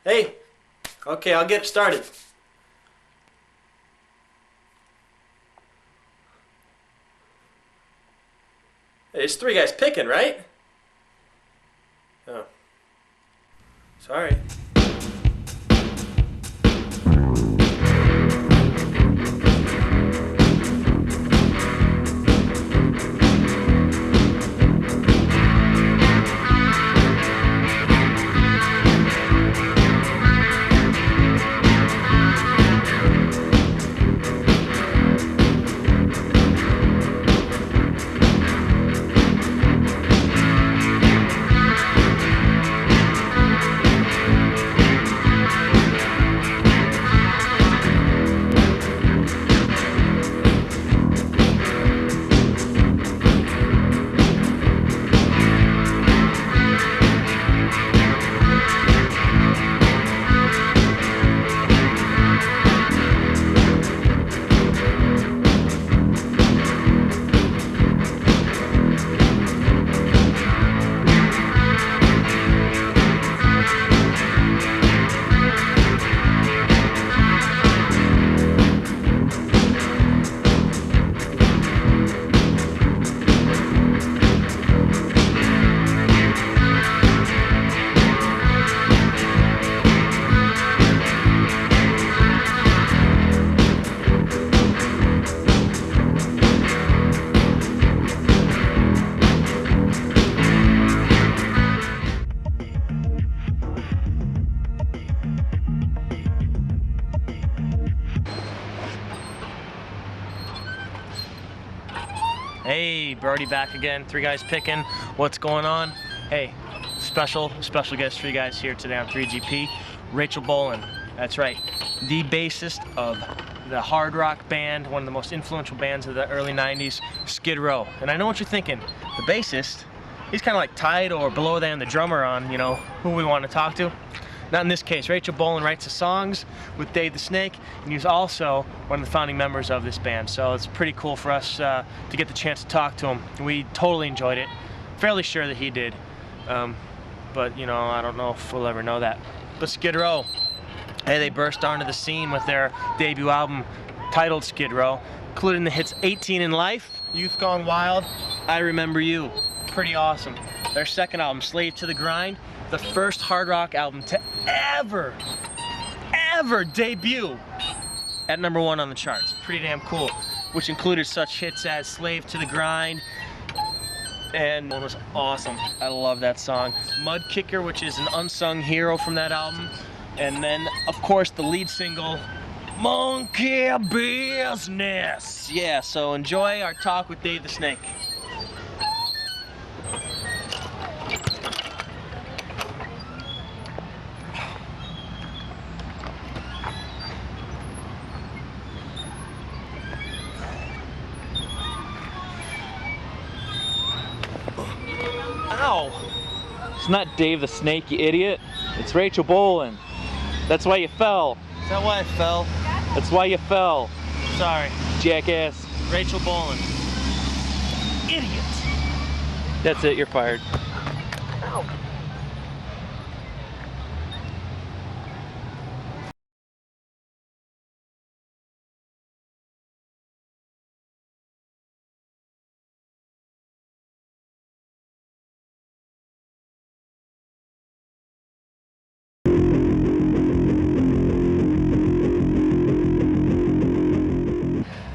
Hey, okay, I'll get started. Hey, it's three guys picking, right? Oh, sorry. Hey, Brodie back again. Three Guys Pickin. What's going on? Hey, special guest for you guys here today on 3GP. Rachel Bolan. That's right. The bassist of the hard rock band, one of the most influential bands of the early 90s, Skid Row. And I know what you're thinking. The bassist, he's kind of like tied or below than the drummer on, you know, who we want to talk to. Not in this case. Rachel Bolan writes the songs with Dave the Snake, and he's also one of the founding members of this band. So it's pretty cool for us to get the chance to talk to him. We totally enjoyed it. Fairly sure that he did. But, you know, I don't know if we'll ever know that. But Skid Row, hey, they burst onto the scene with their debut album titled Skid Row, including the hits 18 in Life, Youth Gone Wild, I Remember You. Pretty awesome. Their second album, Slave to the Grind, the first hard rock album to ever debut at #1 on the charts. Pretty damn cool. Which included such hits as Slave to the Grind, and one was awesome. I love that song. Mud Kicker, which is an unsung hero from that album. And then, of course, the lead single, Monkey Business. Yeah, so enjoy our talk with Dave the Snake. Ow! It's not Dave the Snake, you idiot. It's Rachel Bolan. That's why you fell. Is that why I fell? That's why you fell. Sorry. Jackass. Rachel Bolan. Idiot! That's it, you're fired. Ow.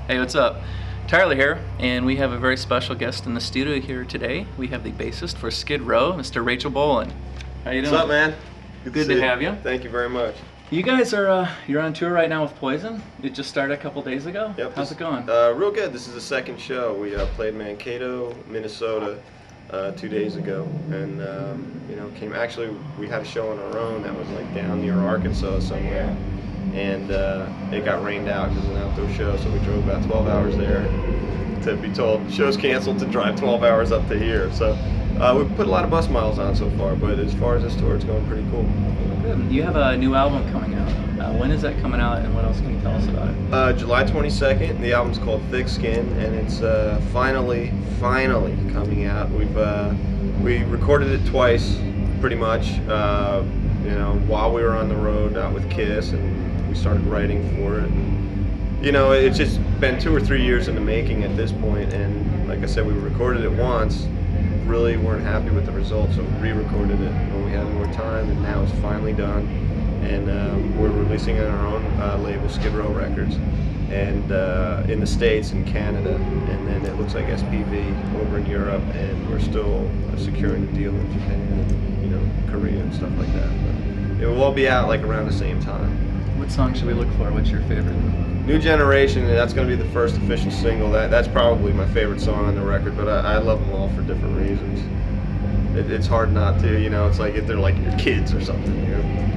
Hey, what's up? Tyler here, and we have a very special guest in the studio here today. We have the bassist for Skid Row, Mr. Rachel Bolan. How you doing? What's up, man? Good to have you. Thank you very much. You guys are you're on tour right now with Poison. It just started a couple days ago. Yep. How's it going? Real good. This is the second show. We played Mankato, Minnesota, 2 days ago, and you know, we had a show on our own that was like down near Arkansas somewhere, and it got rained out because it was an outdoor show, so we drove about 12 hours there to be told show's canceled to drive 12 hours up to here. So we put a lot of bus miles on so far, but as far as this tour, it's going pretty cool. Good. You have a new album coming out. When is that coming out, and what else can you tell us about it? July 22nd. The album's called Thick Skin, and it's finally coming out. We recorded it twice, pretty much. you know, while we were on the road with Kiss, and we started writing for it. And, you know, it's just been 2 or 3 years in the making at this point, and like I said, we recorded it once, really weren't happy with the results, so we re-recorded it when we had more time, and now it's finally done. And we're releasing it on our own label, Skid Row Records, and in the States and Canada, and then it looks like SPV over in Europe, and we're still securing a deal in Japan and, you know, Korea and stuff like that. But it will all be out like around the same time. What song should we look for? What's your favorite? New Generation, that's going to be the first official single. That's probably my favorite song on the record, but I love them all for different reasons. It's hard not to, you know, it's like if they're like your kids or something, you know.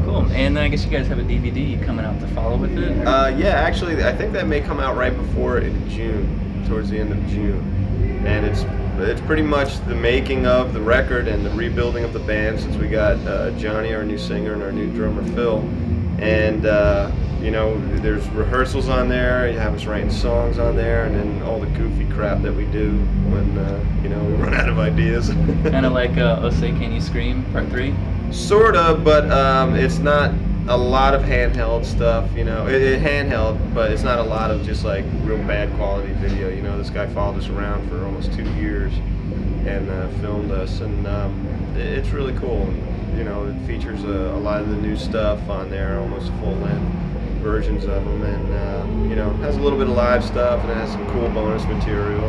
Cool. And I guess you guys have a DVD coming out to follow with it? Yeah, actually, I think that may come out right before in June, towards the end of June. And it's pretty much the making of the record and the rebuilding of the band, since we got Johnny, our new singer, and our new drummer, Phil. And, you know, there's rehearsals on there, you have us writing songs on there, and then all the goofy crap that we do when, you know, we run out of ideas. Kind of like Oh Say Can You Scream, Part 3? Sort of, but it's not a lot of handheld stuff, you know. It handheld, but it's not a lot of just like real bad quality video. You know, this guy followed us around for almost 2 years and filmed us, and it's really cool. And, you know, it features a lot of the new stuff on there, almost full-length versions of them, and you know, has a little bit of live stuff, and it has some cool bonus material.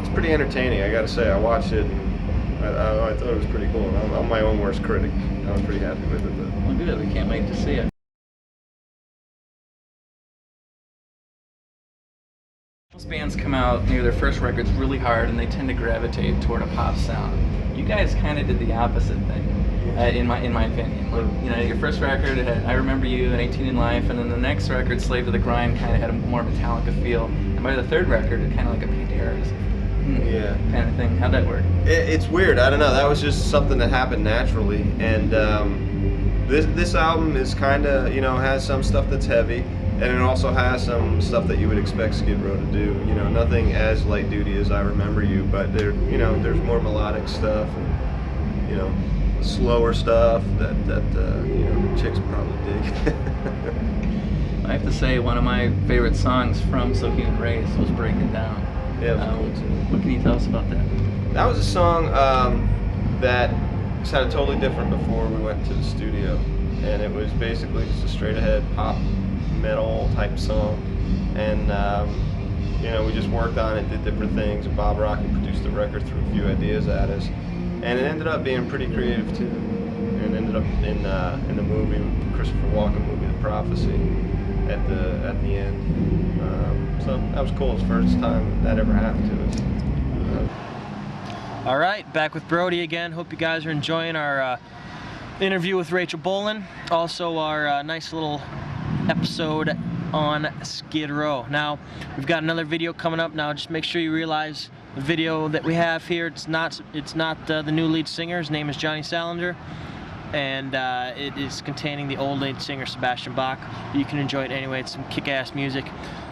It's pretty entertaining, I gotta say. I watched it, and I thought it was pretty cool. And I'm my own worst critic. I was pretty happy with it. But. Well, good. We can't wait to see it. Most bands come out near their first records really hard, and they tend to gravitate toward a pop sound. You guys kind of did the opposite thing, in my opinion. Like, you know, your first record had I Remember You and 18 in Life, and then the next record, Slave to the Grind, kind of had a more Metallica feel. And by the third record, it kind of like a Pantera's. Yeah. Kind of thing. How'd that work? It's weird. I don't know. That was just something that happened naturally. And this album is kind of, you know, has some stuff that's heavy, and it also has some stuff that you would expect Skid Row to do. You know, nothing as light duty as I Remember You, but you know, there's more melodic stuff and, you know, slower stuff that you know, chicks probably dig. I have to say, one of my favorite songs from So Human Race was Breaking Down. Yeah, it was cool too. What can you tell us about that? That was a song that sounded totally different before we went to the studio, and it was basically just a straight-ahead pop metal type song. And you know, we just worked on it, did different things. And Bob Rocky produced the record, threw a few ideas at us, and it ended up being pretty creative too. And ended up in the movie, Christopher Walken movie, The Prophecy, at the end. So that was cool. It's the first time that ever happened to us. All right, back with Brodie again. Hope you guys are enjoying our interview with Rachel Bolan. Also our nice little episode on Skid Row. Now, we've got another video coming up now. Just make sure you realize the video that we have here, it's not the new lead singer. His name is Johnny Salinger. And it is containing the old lead singer Sebastian Bach. You can enjoy it anyway. It's some kick-ass music.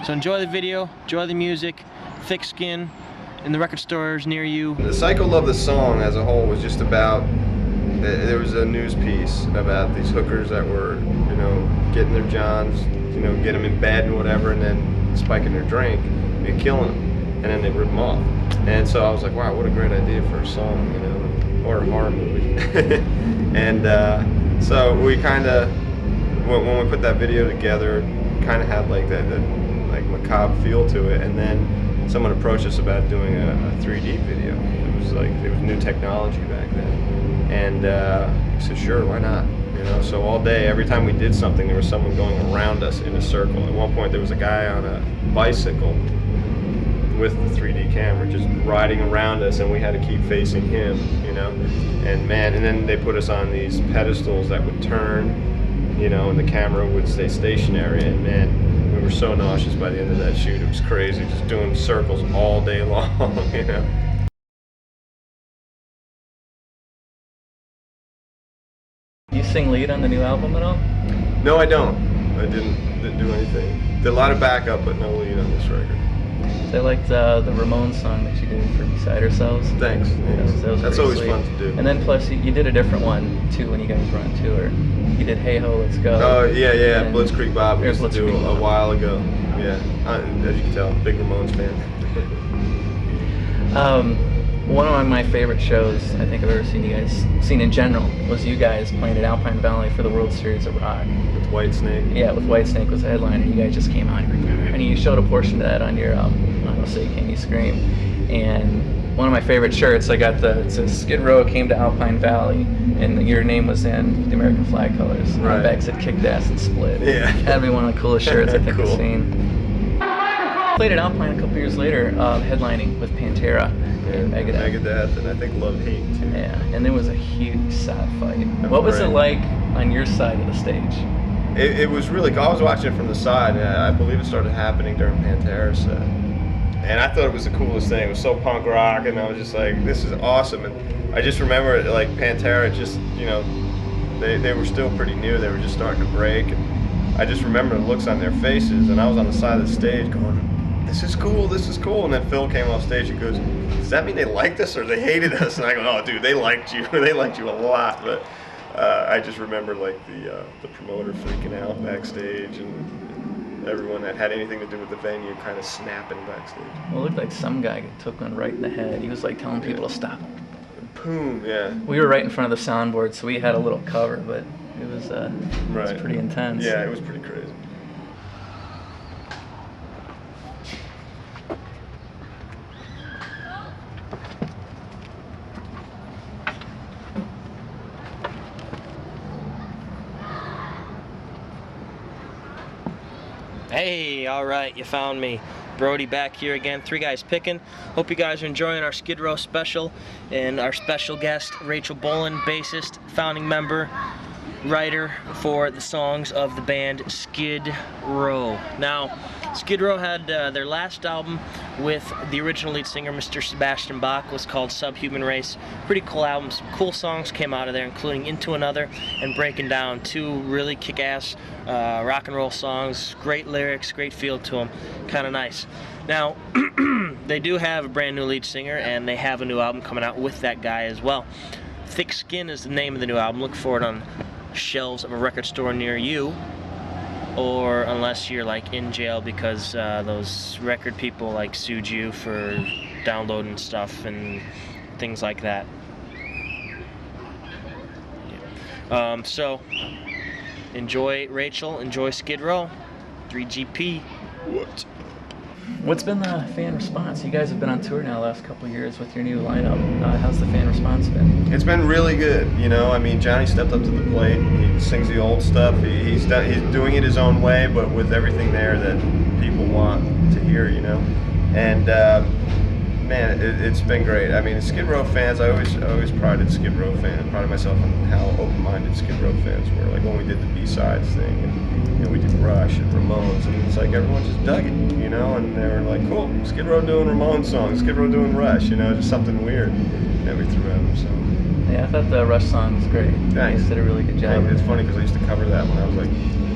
So enjoy the video, enjoy the music. Thick Skin in the record stores near you. The cycle of the song as a whole was just about, there was a news piece about these hookers that were, you know, getting their johns, you know, get them in bed and whatever, and then spiking their drink and killing them, and then they rip them off. And so I was like, wow, what a great idea for a song, you know, or a horror movie. And so we kind of, when we put that video together, kind of had like that like macabre feel to it. And then someone approached us about doing a 3D video. It was new technology back then. And we said, sure, why not? You know, so all day, every time we did something, there was someone going around us in a circle. At one point, there was a guy on a bicycle with the 3D camera just riding around us, and we had to keep facing him, you know. And man, and then they put us on these pedestals that would turn, you know, and the camera would stay stationary, and man, we were so nauseous by the end of that shoot. It was crazy, just doing circles all day long, you know. You sing lead on the new album at all? No, I don't. I didn't do anything. Did a lot of backup, but no lead on this record. I liked the Ramones song that you did for Beside Ourselves. Thanks. That was That's pretty always sweet. fun to do. And then plus you did a different one too when you guys were on tour. You did Hey Ho, Let's Go. Oh yeah, And Blitzkrieg Bob we used to do Blitzkrieg a Bob. while ago. Yeah, as you can tell, big Ramones fan. One of my favorite shows I think I've ever seen in general was you guys playing at Alpine Valley for the World Series of Rock. With Whitesnake. Yeah, with Whitesnake was the headliner. You guys just came out and you showed a portion of that on your on Say Can You Scream. And one of my favorite shirts, I got it says Skid Row came to Alpine Valley, and your name was in the American flag colors. And Right. the back said Kicked Ass and Split. Yeah. That'd be one of the coolest shirts I think Cool. I've seen. Played at Alpine a couple years later, headlining with Pantera and Megadeth. Megadeth, and I think Love Hate too. Yeah, and there was a huge side fight. What was it like on your side of the stage? It was really cool. I was watching it from the side, and I believe it started happening during Pantera's set. And I thought it was the coolest thing. It was so punk rock, and I was just like, this is awesome. And I just remember, like, Pantera just, you know, they were still pretty new. They were just starting to break. And I just remember the looks on their faces, and I was on the side of the stage going, this is cool, this is cool. And then Phil came off stage and goes, does that mean they liked us or they hated us? And I go, oh, dude, they liked you. They liked you a lot. But I just remember, like, the promoter freaking out backstage, and everyone that had anything to do with the venue kind of snapping backstage. Well, it looked like some guy took one right in the head. He was like telling people to stop. Boom, yeah. We were right in front of the soundboard, so we had a little cover, but it was Right. pretty intense. Yeah, it was pretty crazy. Hey, all right, you found me. Brodie back here again, Three Guys Pickin'. Hope you guys are enjoying our Skid Row special, and our special guest, Rachel Bolan, bassist, founding member, writer for the songs of the band Skid Row. Now, Skid Row had their last album with the original lead singer, Mr. Sebastian Bach, was called Subhuman Race. Pretty cool album. Some cool songs came out of there, including Into Another and Breaking Down. Two really kick-ass rock and roll songs. Great lyrics, great feel to them. Kind of nice. Now, they do have a brand new lead singer, and they have a new album coming out with that guy as well. Thick Skin is the name of the new album. Look for it on shelves of a record store near you, or unless you're like in jail because those record people like sued you for downloading stuff and things like that. Yeah. So enjoy Rachel, enjoy Skid Row, 3GP. What? What's been the fan response? You guys have been on tour now the last couple of years with your new lineup. How's the fan response been? It's been really good, you know. I mean, Johnny stepped up to the plate. He sings the old stuff. He's doing it his own way, but with everything there that people want to hear, you know. And man, it's been great. I mean, Skid Row fans, I always prided myself on how open-minded Skid Row fans were. Like when we did the B-sides thing, and you know, we did Rush and Ramones, and it's like everyone just dug it, you know. And they were like, cool, Skid Row doing Ramones songs, Skid Row doing Rush, you know, just something weird that we threw at them. So Yeah, I thought the Rush song was great. Thanks. You guys did a really good job. it's funny because I used to cover that when I was like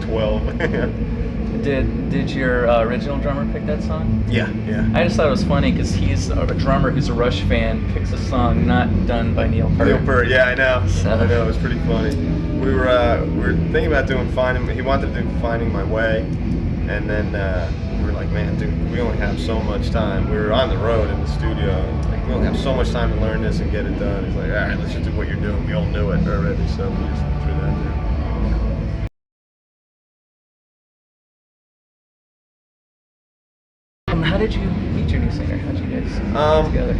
12. Did your original drummer pick that song? Yeah. I just thought it was funny because he's a drummer who's a Rush fan, picks a song not done by Neil Peart. Neil Peart, yeah, I know. So- I know, it was pretty funny. We were thinking about doing he wanted to do Finding My Way, and then we were like, man, dude, we only have so much time. We were on the road in the studio, like, we only have so much time to learn this and get it done. He's like, all right, let's just do what you're doing. We all knew it already, so we just threw that there. How did you meet your new singer? How did you guys get together?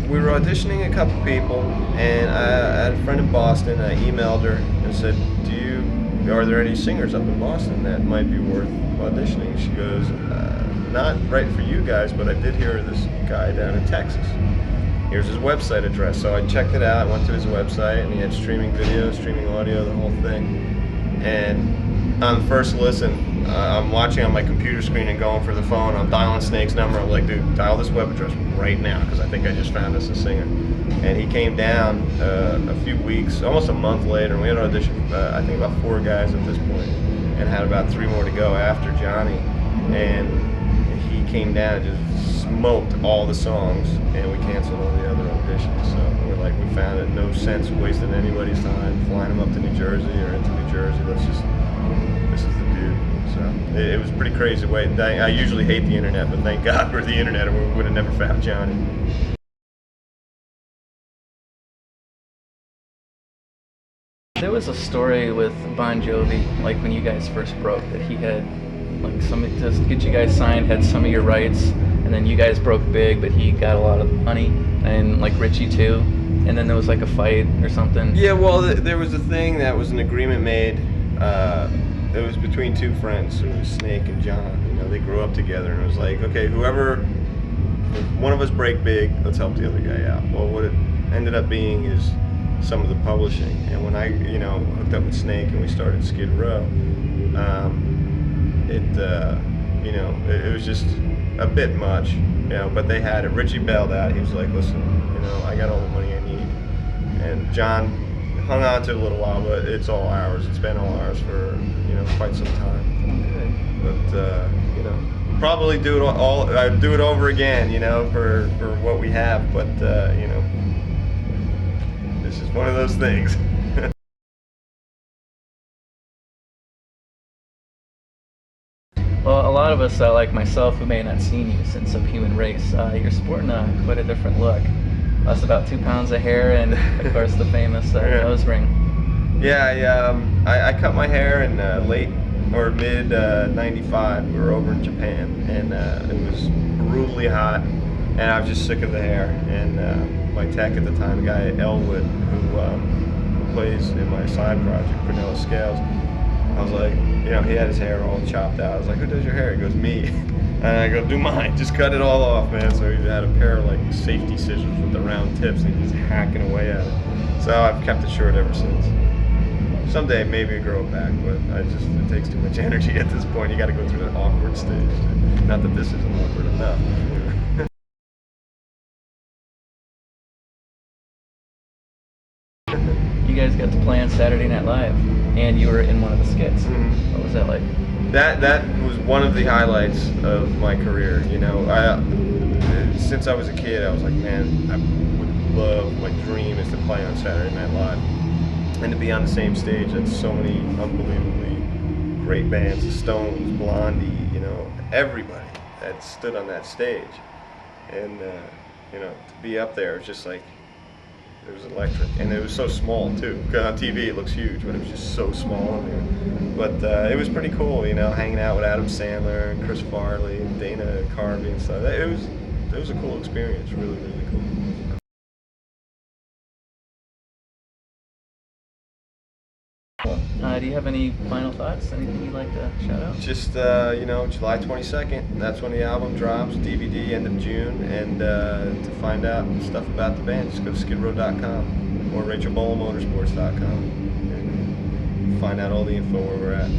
We were auditioning a couple people, and I had a friend in Boston. I emailed her and said, are there any singers up in Boston that might be worth auditioning? She goes, not right for you guys, but I did hear of this guy down in Texas. Here's his website address. So I checked it out, I went to his website, and he had streaming video, streaming audio, the whole thing. And on the first listen, I'm watching on my computer screen and going for the phone. I'm dialing Snake's number. I'm like, dude, dial this web address right now, because I think I just found us a singer. And he came down a few weeks, almost a month later, and we had auditioned, I think about 4 guys at this point, and had about 3 more to go after Johnny. And he came down and just smoked all the songs, and we canceled all the other auditions. So we're like, we found it no sense wasting anybody's time flying them up to New Jersey or into New Jersey. This is the dude. So it was a pretty crazy way. I usually hate the internet, but thank God for the internet, or we would have never found Johnny. There was a story with Bon Jovi, like when you guys first broke, that he had, like, somebody to get you guys signed had some of your rights, and then you guys broke big, but he got a lot of money, and like Richie too, and then there was like a fight or something. Yeah, well, there was a thing that was an agreement made. It was between two friends. It was Snake and John. You know, they grew up together, and it was like, okay, if one of us break big, let's help the other guy out. Well, what it ended up being is some of the publishing, and when I, hooked up with Snake and we started Skid Row, it was just a bit much, but they had it. Richie bailed out. He was like, listen, I got all the money I need, and John hung on to it a little while, but it's all ours. It's been all ours for quite some time. But probably do it I'd do it over again, for what we have. But this is one of those things. Well, a lot of us, like myself, who may not have seen you since Subhuman Race, you're sporting quite a different look. Lost about 2 pounds of hair, and of course the famous nose ring. Yeah, I cut my hair in late or mid '95. We were over in Japan, and it was brutally hot, and I was just sick of the hair. And my tech at the time, a guy Elwood, who plays in my side project, Cornelis Scales, I was like, he had his hair all chopped out. I was like, who does your hair? He goes, me. And I go, do mine. Just cut it all off, man. So he had a pair of like safety scissors with the round tips, and he's hacking away at it. So I've kept it short ever since. Someday maybe I grow it back, but it takes too much energy at this point. You got to go through that awkward stage. Not that this isn't awkward enough. You guys got to play on Saturday Night Live, and you were in one of the skits. Mm-hmm. What was that like? That was one of the highlights of my career. Since I was a kid, I was like, man, I would love, my dream is to play on Saturday Night Live and to be on the same stage that so many unbelievably great bands, the Stones, Blondie, everybody that stood on that stage, and to be up there, it was just like, it was electric, and it was so small too. Because on TV it looks huge, but it was just so small in there. But it was pretty cool, hanging out with Adam Sandler and Chris Farley and Dana Carvey and stuff. It was a cool experience, really, really cool. Do you have any final thoughts? Anything you'd like to shout out? Just, July 22nd, that's when the album drops, DVD end of June, and to find out stuff about the band, just go to skidrow.com or RachelBolanMotorsports.com and find out all the info where we're at.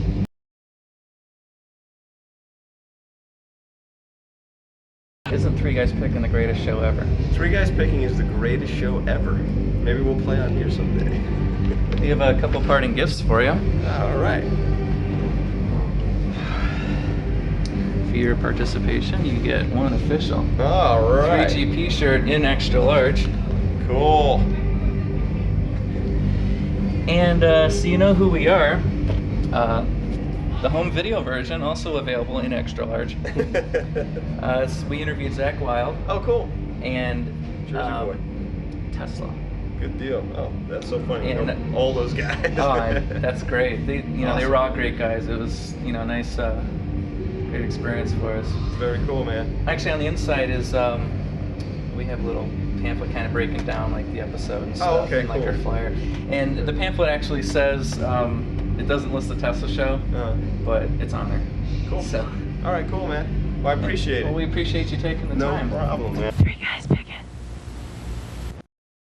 Isn't Three Guys Pickin' the greatest show ever? Three Guys Picking is the greatest show ever. Maybe we'll play on here someday. We have a couple parting gifts for you. All right. For your participation, you get one official All right. 3GP shirt in extra large. Cool. And so you know who we are. The home video version, also available in extra large. We interviewed Zach Wilde. Oh, cool. And Jersey boy. Tesla. Good deal. Oh, that's so funny. And, all those guys. That's great. They, Awesome. they were all great guys. It was, nice, great experience for us. Very cool, man. Actually, on the inside is we have a little pamphlet kind of breaking down like the episode and stuff, Oh, okay, and like cool. our flyer. And the pamphlet actually says it doesn't list the Tesla show, but it's on there. Cool. So, all right, cool, man. Well, I appreciate it. Well, we appreciate you taking the No time. problem, man. Three Guys Pickin'.